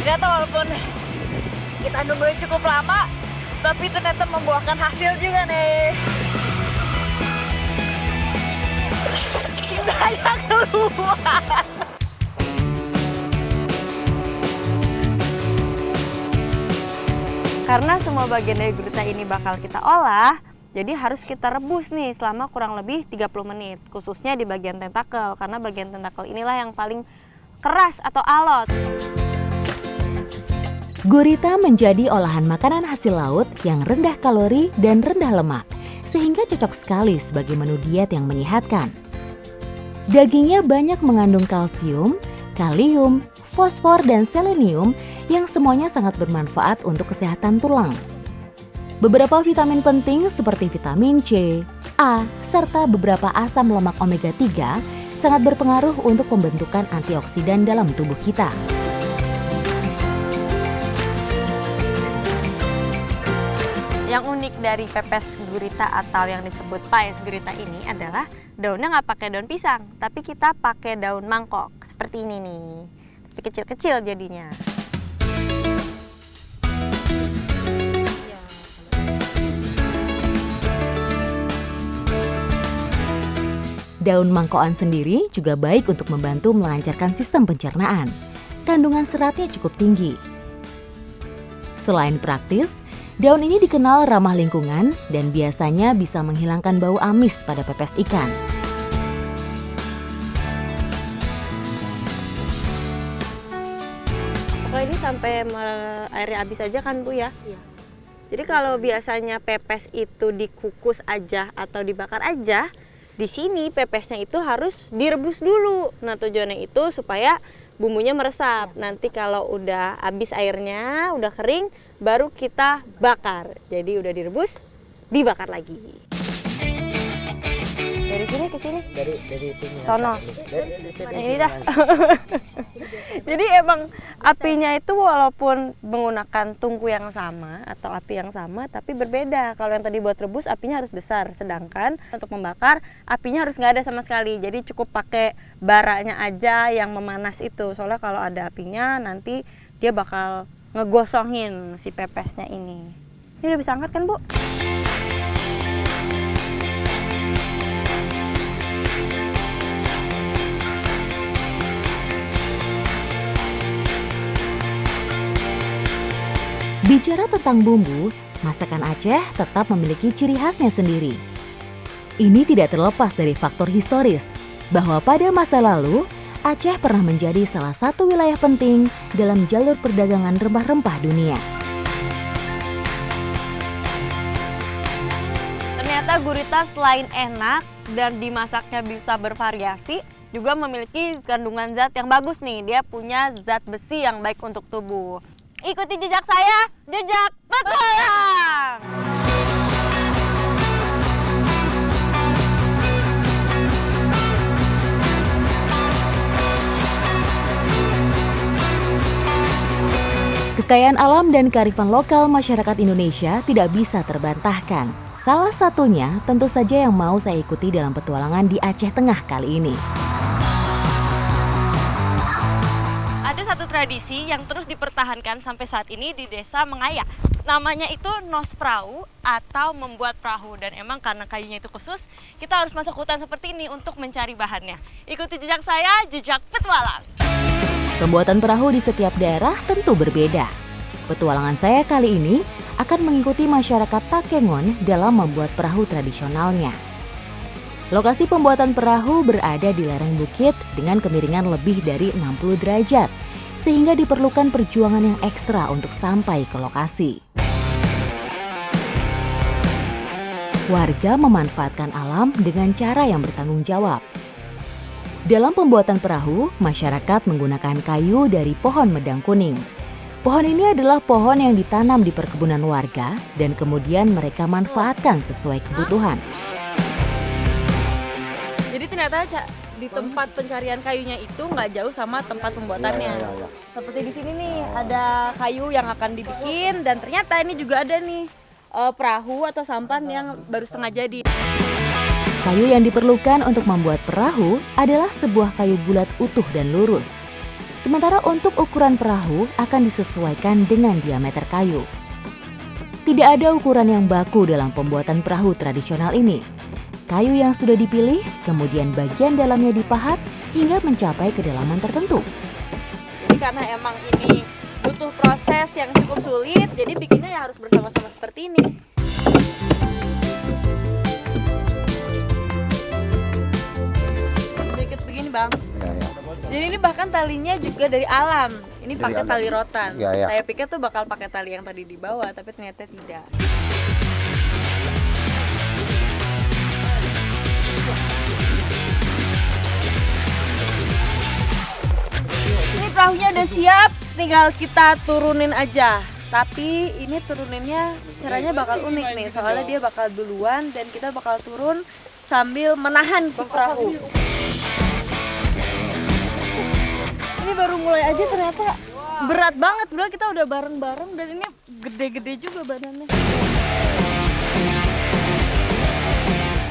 Ternyata walaupun kita nungguin cukup lama, tapi ternyata membuahkan hasil juga nih. Cintanya keluar. Karena semua bagian dari gurita ini bakal kita olah, jadi harus kita rebus nih selama kurang lebih 30 menit. Khususnya di bagian tentakel, karena bagian tentakel inilah yang paling keras atau alot. Gurita menjadi olahan makanan hasil laut yang rendah kalori dan rendah lemak, sehingga cocok sekali sebagai menu diet yang menyehatkan. Dagingnya banyak mengandung kalsium, kalium, fosfor, dan selenium yang semuanya sangat bermanfaat untuk kesehatan tulang. Beberapa vitamin penting seperti vitamin C, A, serta beberapa asam lemak omega 3 sangat berpengaruh untuk pembentukan antioksidan dalam tubuh kita. Yang unik dari pepes gurita atau yang disebut paes gurita ini adalah daunnya nggak pakai daun pisang, tapi kita pakai daun mangkok seperti ini nih, tapi kecil-kecil jadinya. Daun mangkokan sendiri juga baik untuk membantu melancarkan sistem pencernaan. Kandungan seratnya cukup tinggi. Selain praktis, daun ini dikenal ramah lingkungan dan biasanya bisa menghilangkan bau amis pada pepes ikan. Kalau ini sampai airnya habis aja kan Bu ya? Iya. Jadi kalau biasanya pepes itu dikukus aja atau dibakar aja, di sini pepesnya itu harus direbus dulu. Nah tujuannya itu supaya bumbunya meresap. Nanti kalau udah habis airnya, udah kering, baru kita bakar. Jadi udah direbus, dibakar lagi. Dari sini ke sini? Dari sini. Sono. Dari sini. Nah, ini dah. Jadi emang apinya itu walaupun menggunakan tungku yang sama atau api yang sama, tapi berbeda. Kalau yang tadi buat rebus apinya harus besar, sedangkan untuk membakar apinya harus nggak ada sama sekali. Jadi cukup pakai baranya aja yang memanas itu. Soalnya kalau ada apinya nanti dia bakal ngegosongin si pepesnya ini. Ini udah bisa angkat kan Bu? Bicara tentang bumbu, masakan Aceh tetap memiliki ciri khasnya sendiri. Ini tidak terlepas dari faktor historis, bahwa pada masa lalu, Aceh pernah menjadi salah satu wilayah penting dalam jalur perdagangan rempah-rempah dunia. Ternyata gurita selain enak dan dimasaknya bisa bervariasi, juga memiliki kandungan zat yang bagus nih. Dia punya zat besi yang baik untuk tubuh. Ikuti jejak saya, jejak petualang! Kekayaan alam dan kearifan lokal masyarakat Indonesia tidak bisa terbantahkan. Salah satunya tentu saja yang mau saya ikuti dalam petualangan di Aceh Tengah kali ini. Ada satu tradisi yang terus dipertahankan sampai saat ini di desa Mengayak. Namanya itu nos perahu atau membuat perahu. Dan emang karena kayunya itu khusus, kita harus masuk hutan seperti ini untuk mencari bahannya. Ikuti jejak saya, jejak petualang. Pembuatan perahu di setiap daerah tentu berbeda. Petualangan saya kali ini akan mengikuti masyarakat Takengon dalam membuat perahu tradisionalnya. Lokasi pembuatan perahu berada di lereng bukit dengan kemiringan lebih dari 60 derajat, sehingga diperlukan perjuangan yang ekstra untuk sampai ke lokasi. Warga memanfaatkan alam dengan cara yang bertanggung jawab. Dalam pembuatan perahu, masyarakat menggunakan kayu dari pohon medang kuning. Pohon ini adalah pohon yang ditanam di perkebunan warga dan kemudian mereka manfaatkan sesuai kebutuhan. Jadi ternyata di tempat pencarian kayunya itu nggak jauh sama tempat pembuatannya. Seperti di sini nih ada kayu yang akan dibikin dan ternyata ini juga ada nih perahu atau sampan yang baru setengah jadi. Kayu yang diperlukan untuk membuat perahu adalah sebuah kayu bulat utuh dan lurus. Sementara untuk ukuran perahu akan disesuaikan dengan diameter kayu. Tidak ada ukuran yang baku dalam pembuatan perahu tradisional ini. Kayu yang sudah dipilih, kemudian bagian dalamnya dipahat hingga mencapai kedalaman tertentu. Jadi karena emang ini butuh proses yang cukup sulit, jadi bikinnya ya harus bersama-sama seperti ini. Sedikit begini bang. Jadi ini bahkan talinya juga dari alam. Ini pakai tali rotan. Saya pikir tuh bakal pakai tali yang tadi di bawah, tapi ternyata tidak. Ini perahunya udah siap, tinggal kita turunin aja. Tapi ini turuninnya caranya bakal unik nih, soalnya dia bakal duluan dan kita bakal turun sambil menahan si perahu. Ini baru mulai aja ternyata berat banget, bro. Kita udah bareng-bareng dan ini gede-gede juga badannya.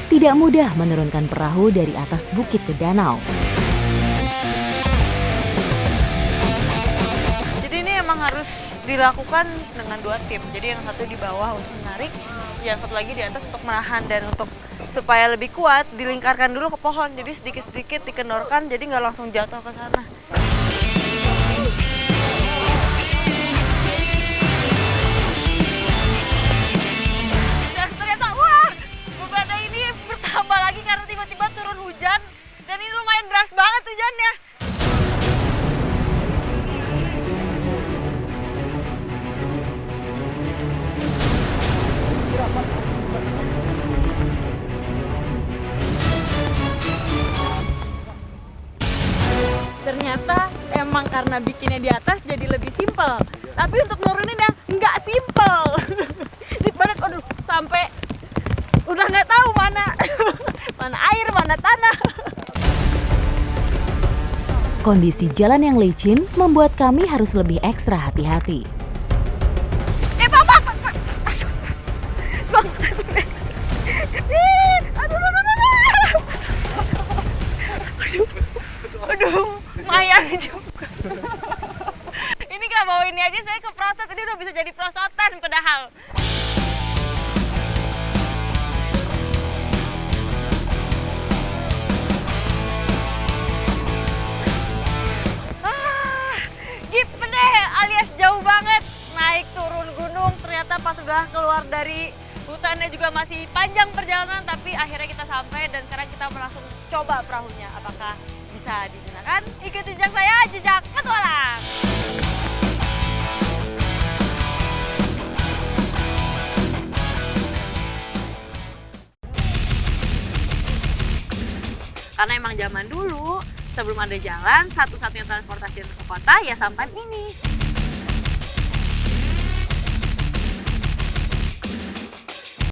Tidak mudah menurunkan perahu dari atas bukit ke danau. Jadi ini emang harus dilakukan dengan 2 tim. Jadi yang satu di bawah untuk menarik, yang satu lagi di atas untuk menahan, dan untuk supaya lebih kuat dilingkarkan dulu ke pohon. Jadi sedikit-sedikit dikendorkan, jadi nggak langsung jatuh ke sana. Dan ternyata wah, bebannya ini bertambah lagi karena tiba-tiba turun hujan, dan ini lumayan deras banget hujannya. Ternyata emang karena bikinnya di atas jadi lebih simpel, tapi untuk nuruninnya nggak simpel. Di balik, aduh, sampai udah nggak tahu mana mana air, mana tanah. Kondisi jalan yang licin membuat kami harus lebih ekstra hati-hati. Bang, aduh, lumayan juga. Ini nggak bawa ini aja saya keprosot, ini udah bisa jadi prosotan padahal. Gipede alias jauh banget, naik turun gunung. Ternyata pas udah keluar dari hutannya juga masih panjang perjalanan, tapi akhirnya kita sampai dan sekarang kita langsung coba perahunya apakah bisa digunakan. Ikuti jejak saya, jejak petualang. Karena emang zaman dulu sebelum ada jalan, satu-satunya transportasi ke kota ya sampan ini.